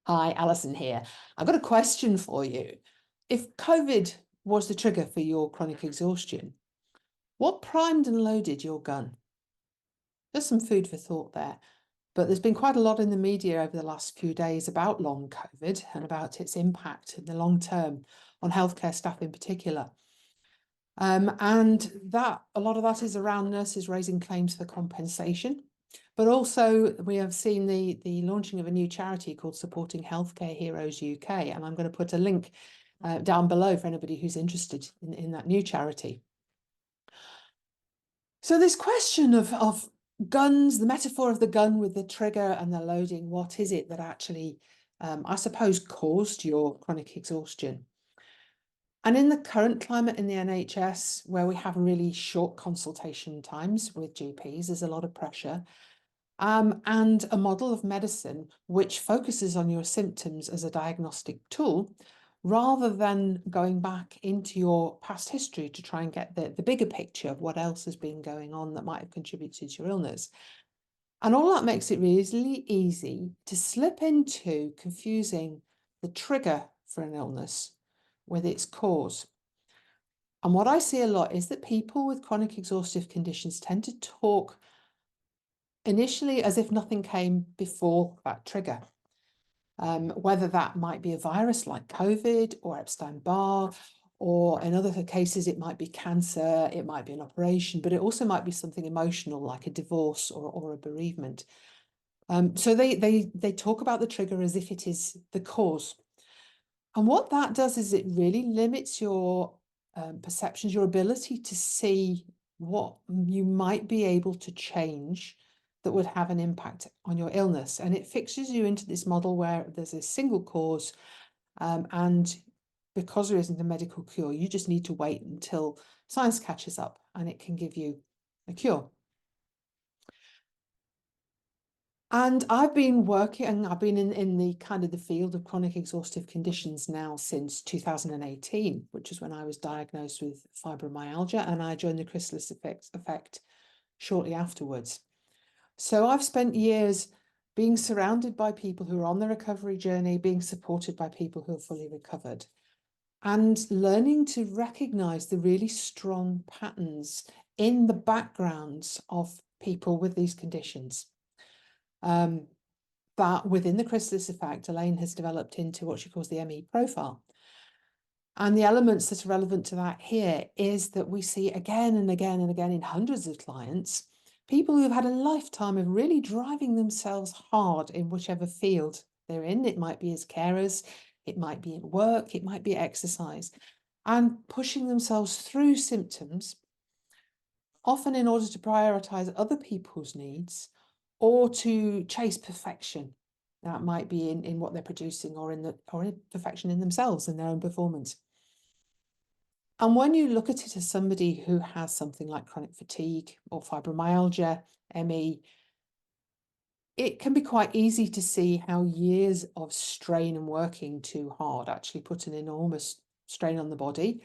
Hi, Alison here. I've got a question for you. If COVID was the trigger for your chronic exhaustion, what primed and loaded your gun? There's some food for thought there, but there's been quite a lot in the media over the last few days about long COVID and about its impact in the long term on healthcare staff in particular. And that a lot of that is around nurses raising claims for compensation. But also we have seen the launching of a new charity called Supporting Healthcare Heroes UK. And I'm going to put a link down below for anybody who's interested in that new charity. So this question of guns, the metaphor of the gun with the trigger and the loading, what is it that actually, I suppose, caused your chronic exhaustion? And in the current climate in the NHS, where we have really short consultation times with GPs, there's a lot of pressure. And a model of medicine which focuses on your symptoms as a diagnostic tool, rather than going back into your past history to try and get the bigger picture of what else has been going on that might have contributed to your illness. And all that makes it really easy to slip into confusing the trigger for an illness with its cause. And what I see a lot is that people with chronic exhaustive conditions tend to talk initially as if nothing came before that trigger. Whether that might be a virus like COVID or Epstein-Barr, or in other cases, it might be cancer, it might be an operation, but it also might be something emotional like a divorce or a bereavement. So they talk about the trigger as if it is the cause. And what that does is it really limits your perceptions, your ability to see what you might be able to change that would have an impact on your illness. And it fixes you into this model where there's a single cause, and because there isn't a medical cure, you just need to wait until science catches up and it can give you a cure. And I've been in the kind of the field of chronic exhaustive conditions now since 2018, which is when I was diagnosed with fibromyalgia, and I joined the chrysalis effect shortly afterwards. So I've spent years being surrounded by people who are on the recovery journey, being supported by people who are fully recovered, and learning to recognize the really strong patterns in the backgrounds of people with these conditions. That within the chrysalis effect, Elaine has developed into what she calls the ME profile. And the elements that are relevant to that here is that we see again and again and again in hundreds of clients, people who've had a lifetime of really driving themselves hard in whichever field they're in. It might be as carers, it might be at work, it might be exercise, and pushing themselves through symptoms, often in order to prioritize other people's needs or to chase perfection. That might be in what they're producing or in perfection in themselves and their own performance. And when you look at it as somebody who has something like chronic fatigue or fibromyalgia, ME, it can be quite easy to see how years of strain and working too hard actually put an enormous strain on the body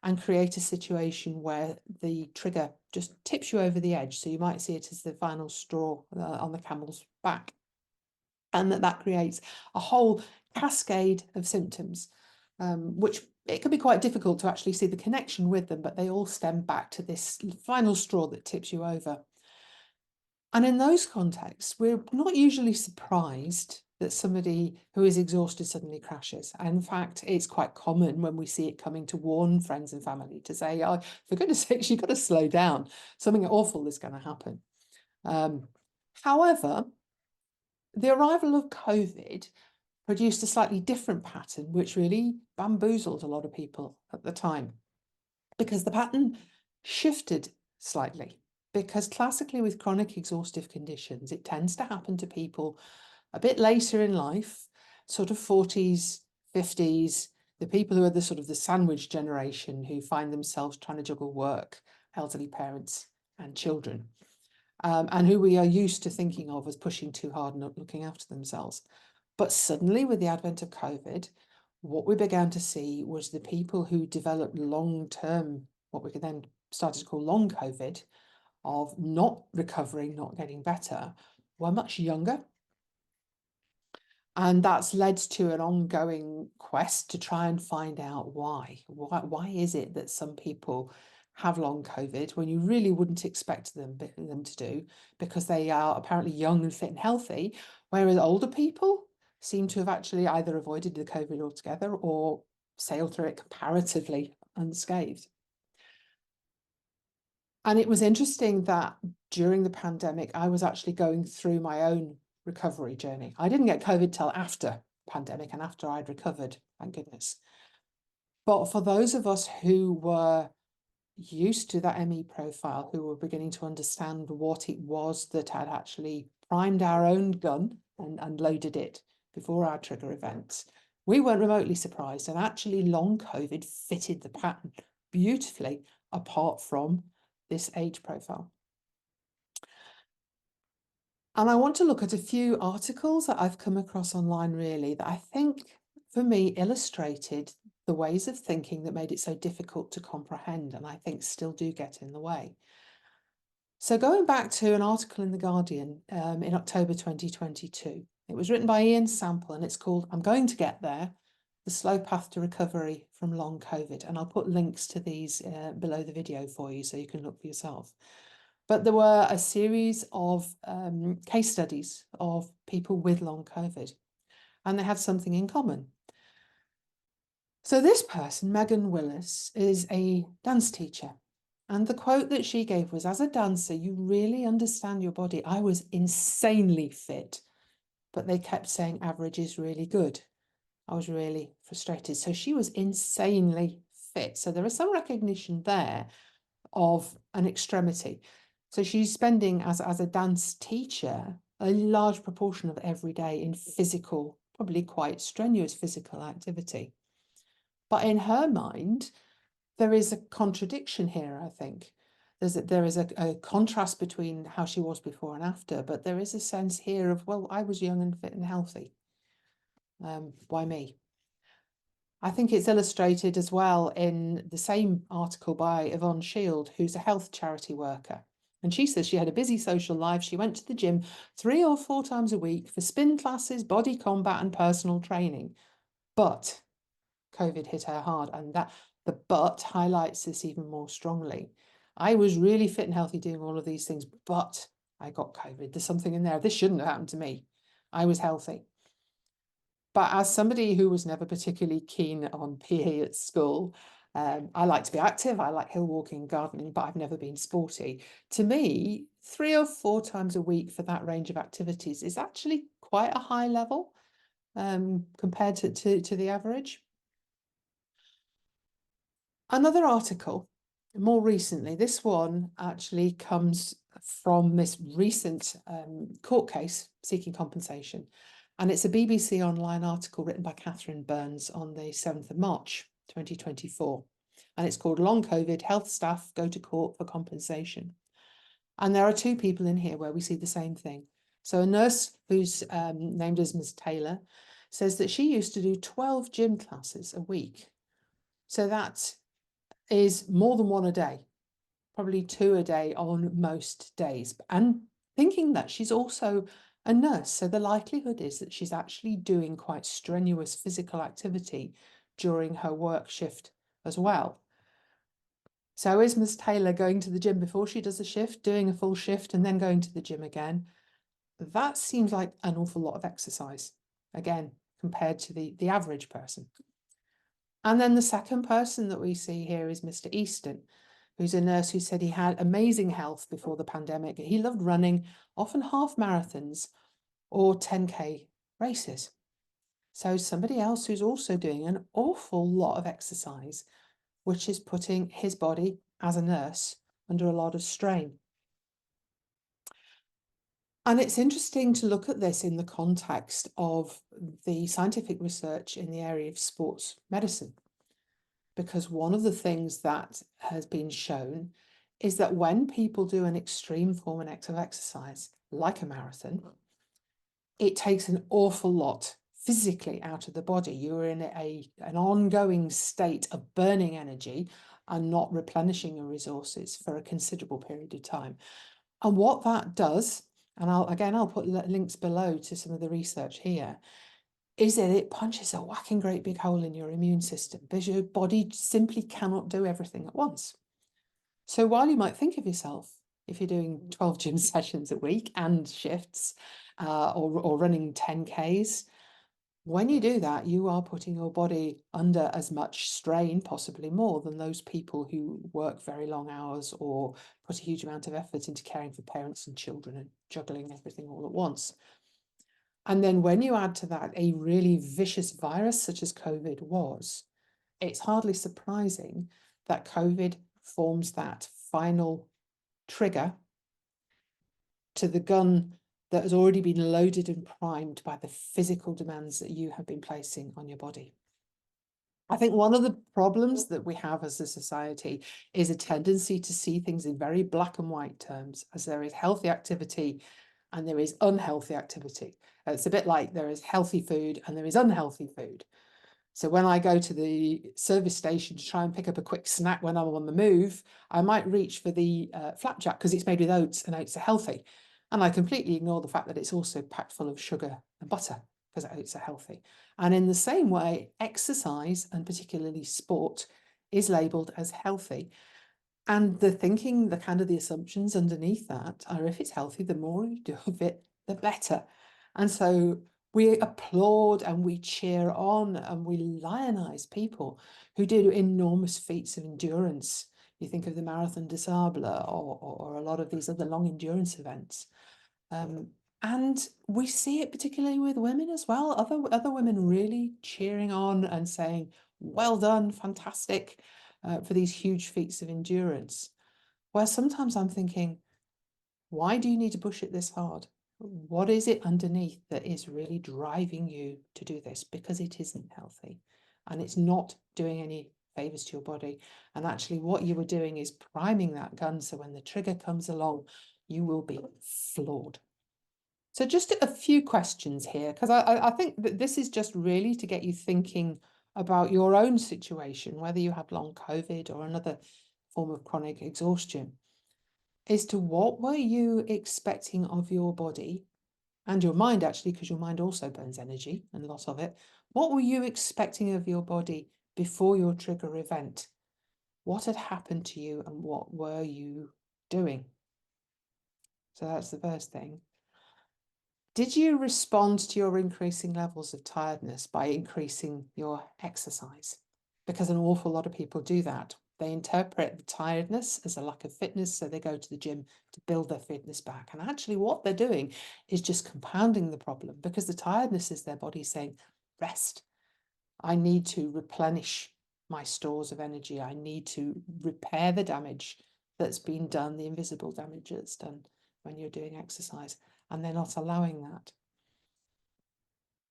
and create a situation where the trigger just tips you over the edge. So you might see it as the final straw on the camel's back. And that creates a whole cascade of symptoms, which it can be quite difficult to actually see the connection with them, but they all stem back to this final straw that tips you over. And in those contexts, we're not usually surprised that somebody who is exhausted suddenly crashes. And in fact, it's quite common when we see it coming to warn friends and family to say, oh, for goodness sakes, you've got to slow down. Something awful is going to happen. However, the arrival of COVID produced a slightly different pattern, which really bamboozled a lot of people at the time, because the pattern shifted slightly. Because classically with chronic exhaustive conditions, it tends to happen to people a bit later in life, sort of 40s, 50s, the people who are the sort of the sandwich generation who find themselves trying to juggle work, elderly parents and children, and who we are used to thinking of as pushing too hard and not looking after themselves. But suddenly with the advent of COVID, what we began to see was the people who developed long-term, what we could then start to call long COVID, of not recovering, not getting better, were much younger. And that's led to an ongoing quest to try and find out why. Why is it that some people have long COVID when you really wouldn't expect them to do, because they are apparently young and fit and healthy, whereas older people seem to have actually either avoided the COVID altogether or sailed through it comparatively unscathed. And it was interesting that during the pandemic, I was actually going through my own recovery journey. I didn't get COVID till after pandemic and after I'd recovered, thank goodness. But for those of us who were used to that ME profile, who were beginning to understand what it was that had actually primed our own gun and loaded it before our trigger events, we weren't remotely surprised. And actually, long COVID fitted the pattern beautifully, apart from this age profile. And I want to look at a few articles that I've come across online, really, that I think, for me, illustrated the ways of thinking that made it so difficult to comprehend, and I think still do get in the way. So going back to an article in The Guardian in October 2022, it was written by Ian Sample, and it's called "I'm Going to Get There, The Slow Path to Recovery from Long COVID." And I'll put links to these below the video for you so you can look for yourself. But there were a series of case studies of people with long COVID, and they had something in common. So this person, Megan Willis, is a dance teacher. And the quote that she gave was, "As a dancer, you really understand your body. I was insanely fit, but they kept saying average is really good. I was really frustrated." So she was insanely fit. So there is some recognition there of an extremity. So she's spending, as a dance teacher, a large proportion of every day in physical, probably quite strenuous physical activity. But in her mind, there is a contradiction here, I think. There is a contrast between how she was before and after, but there is a sense here of, well, I was young and fit and healthy. Why me? I think it's illustrated as well in the same article by Yvonne Shield, who's a health charity worker. And she says she had a busy social life. She went to the gym 3 or 4 times a week for spin classes, body combat, and personal training. But COVID hit her hard, and that the but highlights this even more strongly. I was really fit and healthy doing all of these things, but I got COVID. There's something in there. This shouldn't have happened to me. I was healthy. But as somebody who was never particularly keen on PE at school, I like to be active. I like hill walking, gardening, but I've never been sporty. To me, 3 or 4 times a week for that range of activities is actually quite a high level compared to the average. Another article, more recently, this one actually comes from this recent court case seeking compensation. And it's a BBC Online article written by Catherine Burns on the 7th of March, 2024. And it's called "Long COVID, Health Staff Go to Court for Compensation." And there are 2 people in here where we see the same thing. So a nurse who's named as Ms. Taylor says that she used to do 12 gym classes a week. So that is more than 1 a day, probably 2 a day on most days. And thinking that she's also a nurse, so the likelihood is that she's actually doing quite strenuous physical activity during her work shift as well. So is Ms. Taylor going to the gym before she does a shift, doing a full shift, and then going to the gym again? That seems like an awful lot of exercise, again, compared to the average person. And then the second person that we see here is Mr. Easton, who's a nurse who said he had amazing health before the pandemic. He loved running, often half marathons or 10K races. So somebody else who's also doing an awful lot of exercise, which is putting his body as a nurse under a lot of strain. And it's interesting to look at this in the context of the scientific research in the area of sports medicine. Because one of the things that has been shown is that when people do an extreme form of exercise, like a marathon, it takes an awful lot physically out of the body. You're in an ongoing state of burning energy and not replenishing your resources for a considerable period of time. And what that does, and I'll put links below to some of the research here, is that it punches a whacking great big hole in your immune system because your body simply cannot do everything at once. So while you might think of yourself, if you're doing 12 gym sessions a week and shifts, or running 10Ks, when you do that, you are putting your body under as much strain, possibly more, than those people who work very long hours or put a huge amount of effort into caring for parents and children and juggling everything all at once. And then when you add to that a really vicious virus such as COVID was, it's hardly surprising that COVID forms that final trigger to the gun that has already been loaded and primed by the physical demands that you have been placing on your body. I think one of the problems that we have as a society is a tendency to see things in very black and white terms, as there is healthy activity and there is unhealthy activity. It's a bit like there is healthy food and there is unhealthy food. So when I go to the service station to try and pick up a quick snack when I'm on the move, I might reach for the flapjack because it's made with oats and oats are healthy. And I completely ignore the fact that it's also packed full of sugar and butter because oats are healthy. And in the same way, exercise, and particularly sport, is labelled as healthy. And the thinking, the kind of the assumptions underneath that are, if it's healthy, the more you do of it, the better. And so we applaud and we cheer on and we lionize people who do enormous feats of endurance. You think of the Marathon des Sables or a lot of these other long endurance events. And we see it particularly with women as well. Other women really cheering on and saying, well done, fantastic, for these huge feats of endurance. Where sometimes I'm thinking, why do you need to push it this hard? What is it underneath that is really driving you to do this? Because it isn't healthy and it's not doing any favors to your body. And actually what you were doing is priming that gun. So when the trigger comes along, you will be floored. So just a few questions here, because I think that this is just really to get you thinking about your own situation, whether you have long COVID or another form of chronic exhaustion, as to what were you expecting of your body and your mind, actually, because your mind also burns energy and lots of it. What were you expecting of your body before your trigger event? What had happened to you and what were you doing? So that's the first thing. Did you respond to your increasing levels of tiredness by increasing your exercise? Because an awful lot of people do that. They interpret the tiredness as a lack of fitness, so they go to the gym to build their fitness back. And actually what they're doing is just compounding the problem, because the tiredness is their body saying, rest. I need to replenish my stores of energy. I need to repair the damage that's been done, the invisible damage that's done when you're doing exercise. And they're not allowing that.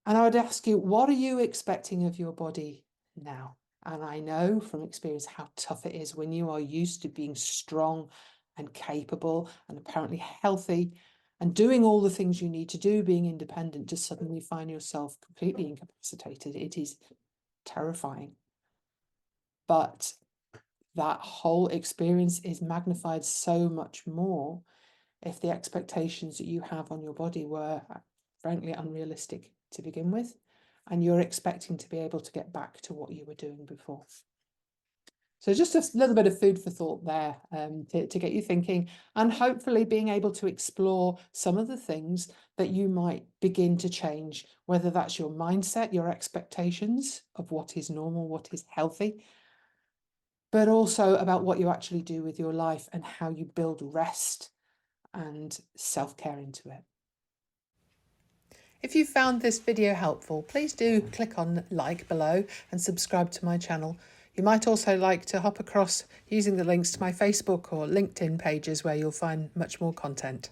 And I would ask you, what are you expecting of your body now? And I know from experience how tough it is when you are used to being strong and capable and apparently healthy and doing all the things you need to do, being independent, to suddenly find yourself completely incapacitated. It is terrifying. But that whole experience is magnified so much more if the expectations that you have on your body were frankly unrealistic to begin with, and you're expecting to be able to get back to what you were doing before. So just a little bit of food for thought there, to get you thinking, and hopefully being able to explore some of the things that you might begin to change, whether that's your mindset, your expectations of what is normal, what is healthy, but also about what you actually do with your life and how you build rest and self-care into it. If you found this video helpful, please do click on like below and subscribe to my channel. You might also like to hop across using the links to my Facebook or LinkedIn pages where you'll find much more content.